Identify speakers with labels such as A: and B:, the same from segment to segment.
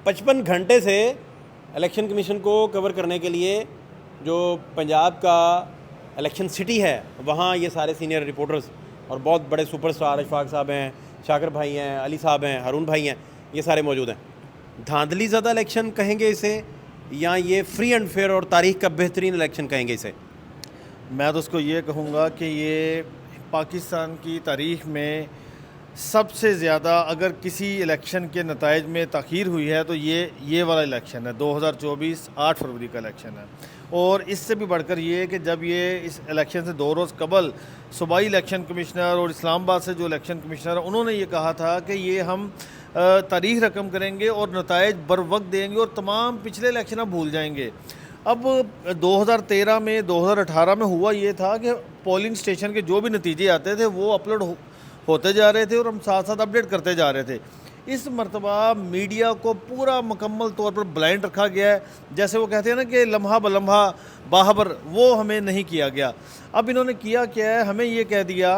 A: 55 घंटे से election commission को कवर करने के लिए जो पंजाब का इलेक्शन सिटी है वहाँ ये सारे सीनियर रिपोर्टर्स और बहुत बड़े सुपरस्टार अशफाक साहब हैं, शाकिर भाई हैं, अली साहब हैं, हारून भाई हैं, ये सारे मौजूद हैं। धांधली ज़्यादा इलेक्शन कहेंगे इसे या ये फ्री एंड फेयर और तारीख का बेहतरीन इलेक्शन कहेंगे इसे?
B: मैं तो उसको ये कहूँगा कि ये पाकिस्तान की तारीख़ में सबसे ज़्यादा अगर किसी इलेक्शन के नताइज में तख़ीर हुई है तो ये वाला इलेक्शन है। 2024 8 फरवरी का इलेक्शन है। और इससे भी बढ़कर ये कि जब ये इस इलेक्शन से 2 रोज़ कबल सूबाई इलेक्शन कमिश्नर और इस्लामाबाद से जो इलेक्शन कमिश्नर है उन्होंने ये कहा था कि ये हम तारीख़ रकम करेंगे और नताइज बर वक्त देंगे और तमाम पिछले इलेक्शन अब भूल जाएंगे। अब 2013 में 2018 में हुआ ये था कि पोलिंग स्टेशन के जो भी नतीजे आते थे वो अपलोड होते जा रहे थे और हम साथ साथ अपडेट करते जा रहे थे। इस मरतबा मीडिया को पूरा मुकम्मल तौर पर ब्लाइंड रखा गया है। जैसे वो कहते हैं ना कि लम्हा बलम्हा बाहबर, वो हमें नहीं किया गया। अब इन्होंने किया क्या है, हमें ये कह दिया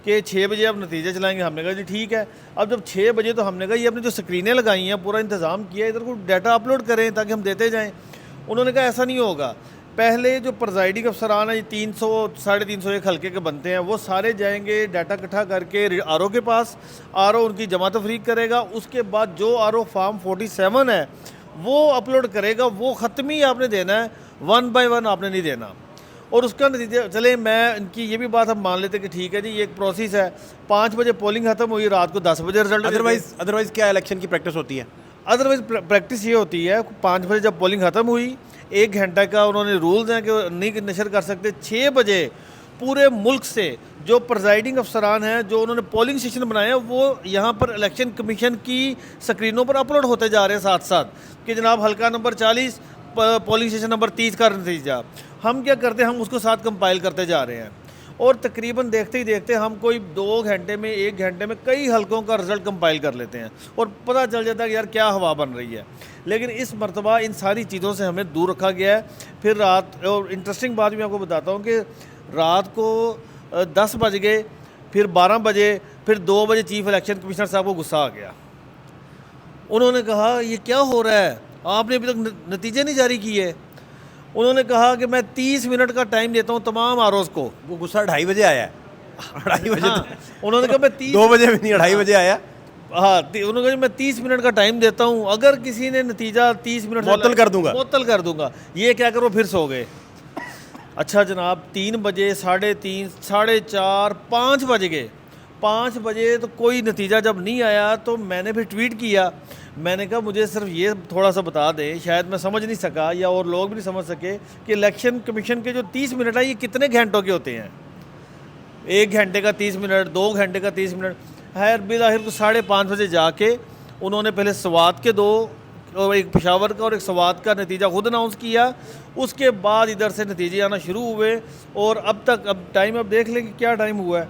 B: कि 6 बजे अब नतीजे चलाएंगे। हमने कहा जी ठीक है। अब जब 6 बजे तो हमने कहा ये अपनी जो स्क्रीनें लगाई हैं पूरा इंतज़ाम किया, इधर को डाटा अपलोड करें ताकि हम देते जाएँ। उन्होंने कहा ऐसा नहीं होगा, पहले जो प्रिजाइडिंग अफसरान है 300 350 एक हल्के के बनते हैं, वो सारे जाएंगे डाटा इकट्ठा करके आरओ के पास, आरओ उनकी जमा तफरीक करेगा। उसके बाद जो आरओ फॉर्म 47 है वो अपलोड करेगा, वो ख़त्म ही आपने देना है, 1 बाय 1 आपने नहीं देना। और उसका नतीजा चले, मैं इनकी ये भी बात हम मान लेते कि ठीक है जी ये एक प्रोसेस है। 5 बजे पोलिंग ख़त्म हुई, रात को 10 बजे रिजल्ट।
A: अदरवाइज़ क्या इलेक्शन की प्रैक्टिस होती है?
B: अदरवाइज़ प्रैक्टिस ये होती है 5 बजे जब पोलिंग ख़त्म हुई, 1 घंटा का उन्होंने रूल्स हैं कि नहीं नशर कर सकते। 6 बजे पूरे मुल्क से जो प्रिजाइडिंग अफसरान हैं, जो उन्होंने पोलिंग स्टेशन बनाए हैं, वो यहाँ पर इलेक्शन कमीशन की स्क्रीनों पर अपलोड होते जा रहे हैं साथ साथ कि जनाब हल्का नंबर 40 पोलिंग स्टेशन नंबर 30 का नतीजा। हम क्या करते हैं, हम उसको साथ कंपाइल करते जा रहे हैं और तकरीबन देखते ही देखते हम कोई 2 घंटे में 1 घंटे में कई हलकों का रिज़ल्ट कंपाइल कर लेते हैं और पता चल जाता है कि यार क्या हवा बन रही है। लेकिन इस मरतबा इन सारी चीज़ों से हमें दूर रखा गया है। फिर रात, और इंटरेस्टिंग बात भी आपको बताता हूँ कि रात को 10 बज गए, फिर 12 बजे, फिर 2 बजे चीफ इलेक्शन कमिश्नर साहब को गुस्सा आ गया। उन्होंने कहा ये क्या हो रहा है, आपने अभी तक नतीजे नहीं जारी किए। उन्होंने कहा कि मैं 30 मिनट का टाइम देता हूँ तमाम आरओज़ को।
A: वो गुस्सा 2:30 बजे आया है। 2:30 बजे
B: हाँ, उन्होंने कहा मैं
A: 2 बजे भी नहीं, 2:30 बजे आया।
B: हाँ, उन्होंने कहा मैं 30 मिनट का टाइम देता हूँ, अगर किसी ने नतीजा 30 मिनट
A: मुअत्तल कर दूंगा।
B: ये क्या करो, फिर सो गए। अच्छा जनाब, 3 बजे, 3:30, 4:30, 5 बज गए। 5 बजे तो कोई नतीजा जब नहीं आया तो मैंने फिर ट्वीट किया। मैंने कहा मुझे सिर्फ ये थोड़ा सा बता दें, शायद मैं समझ नहीं सका या और लोग भी नहीं समझ सके कि इलेक्शन कमीशन के जो 30 मिनट है ये कितने घंटों के होते हैं। 1 घंटे का 30 मिनट, 2 घंटे का 30 मिनट। खैर बिलाखिर को 5:30 बजे जाके उन्होंने पहले स्वात के 2 और एक पेशावर का और एक स्वात का नतीजा खुद अनाउंस किया। उसके बाद इधर से नतीजे आना शुरू हुए और अब तक, अब टाइम अब देख लें कि क्या टाइम हुआ है,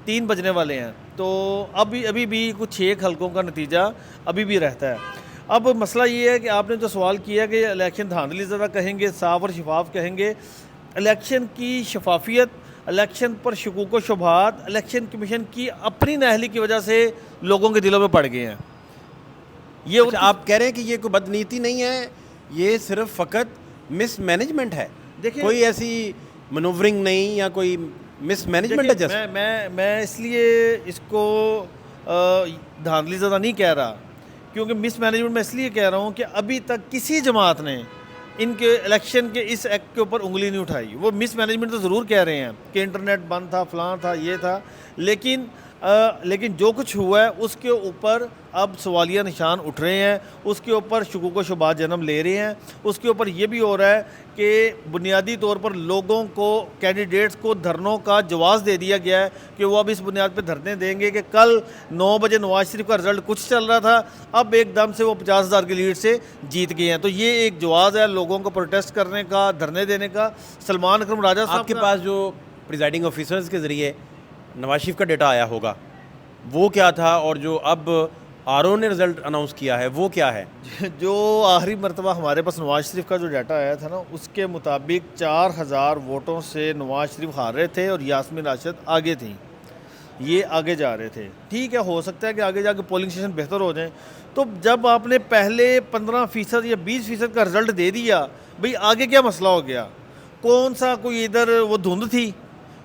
B: 3 बजने वाले हैं। तो अभी भी कुछ 6 हलकों का नतीजा अभी भी रहता है। अब मसला ये है कि आपने जो सवाल किया कि इलेक्शन धांधली ज़्यादा कहेंगे, साफ और शफाफ कहेंगे। इलेक्शन की शफाफियत, इलेक्शन पर शकूक व शुबहात इलेक्शन कमीशन की अपनी नाअहली की वजह से लोगों के दिलों में पड़ गए हैं।
A: ये अच्छा, आप कह रहे हैं कि ये कोई बदनीति नहीं है, ये सिर्फ फ़कत मिसमैनेजमेंट है। देखिए कोई ऐसी मनूवरिंग नहीं या कोई मिसमैनेजमेंट है। जैसे
B: मैं इसलिए इसको धांधली ज़्यादा नहीं कह रहा, क्योंकि मिसमैनेजमेंट मैं इसलिए कह रहा हूँ कि अभी तक किसी जमात ने इनके इलेक्शन के इस एक्ट के ऊपर उंगली नहीं उठाई। वो मिसमैनेजमेंट तो ज़रूर कह रहे हैं कि इंटरनेट बंद था, फलां था, ये था, लेकिन जो कुछ हुआ है उसके ऊपर अब सवालिया निशान उठ रहे हैं, उसके ऊपर शकूक व शुबहात जन्म ले रहे हैं। उसके ऊपर ये भी हो रहा है कि बुनियादी तौर पर लोगों को, कैंडिडेट्स को धरनों का जवाब दे दिया गया है कि वो अब इस बुनियाद पर धरने देंगे कि कल 9 बजे नवाज शरीफ का रिजल्ट कुछ चल रहा था, अब एकदम से वो 50,000 की लीड से जीत गए हैं। तो ये एक जवाब है लोगों को प्रोटेस्ट करने का, धरने देने का। सलमान अकरम राजा साहब
A: आपके पास जो प्रिजाइडिंग ऑफिसर्स के ज़रिए नवाज शरीफ का डेटा आया होगा वो क्या था, और जो अब आरओ ने रिज़ल्ट अनाउंस किया है वो क्या है?
B: जो आखिरी मरतबा हमारे पास नवाज शरीफ का जो डाटा आया था ना, उसके मुताबिक 4,000 वोटों से नवाज शरीफ हार रहे थे और यास्मीन राशिद आगे थी। ये आगे जा रहे थे। ठीक है, हो सकता है कि आगे जाके पोलिंग स्टेशन बेहतर हो जाएं। तो जब आपने पहले 15% या 20% का रिजल्ट दे दिया, भाई आगे क्या मसला हो गया? कौन सा कोई इधर वो धुंध थी,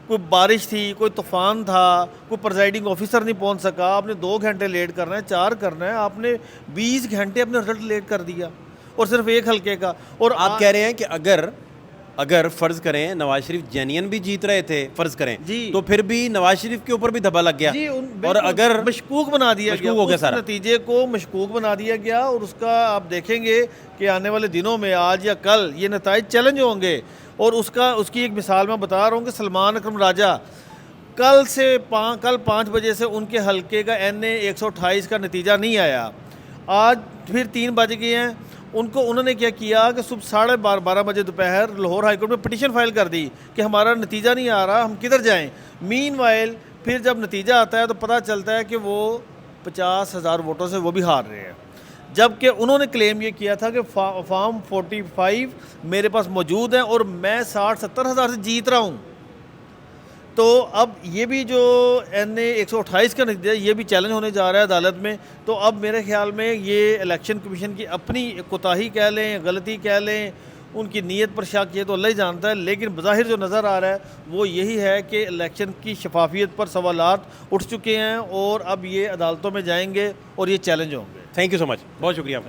B: कोई बारिश थी, कोई तूफान था, कोई प्रिजाइडिंग ऑफिसर नहीं पहुंच सका, आपने 2 घंटे लेट करना है, 4 करना है, आपने 20 घंटे अपने रिजल्ट लेट कर दिया और सिर्फ एक हल्के का। और
A: आप कह रहे हैं कि अगर फर्ज करें नवाज शरीफ जेन्युइन भी जीत रहे थे, फर्ज करें
B: जी,
A: तो फिर भी नवाज शरीफ के ऊपर भी धब्बा लग गया
B: जी,
A: और अगर
B: मशकूक बना दिया गया,
A: हो गया
B: उस
A: सारा
B: नतीजे को मशकूक बना दिया गया। और उसका आप देखेंगे कि आने वाले दिनों में, आज या कल, ये नताइज चैलेंज होंगे। और उसकी एक मिसाल मैं बता रहा हूँ कि सलमान अकरम राजा कल 5 बजे से उनके हलके का NA 128 का नतीजा नहीं आया। आज फिर 3 बज गए हैं, उन्होंने क्या किया कि सुबह 12:30 बजे दोपहर लाहौर हाईकोर्ट में पिटीशन फाइल कर दी कि हमारा नतीजा नहीं आ रहा, हम किधर जाएं। मीनवाइल फिर जब नतीजा आता है तो पता चलता है कि वो 50,000 वोटों से वो भी हार रहे हैं, जबकि उन्होंने क्लेम ये किया था कि फॉर्म 45 मेरे पास मौजूद है और मैं 60-70 हज़ार से जीत रहा हूँ। तो अब ये भी जो NA 128 का नतीजा, ये भी चैलेंज होने जा रहा है अदालत में। तो अब मेरे ख्याल में ये इलेक्शन कमीशन की अपनी कोताही कह लें, गलती कह लें, उनकी नीयत पर शक किए तो अल्लाह ही जानता है, लेकिन बज़ाहिर जो नज़र आ रहा है वो यही है कि इलेक्शन की शफाफियत पर सवालात उठ चुके हैं और अब ये अदालतों में जाएंगे और ये चैलेंज होंगे।
A: थैंक यू सो मच, बहुत शुक्रिया।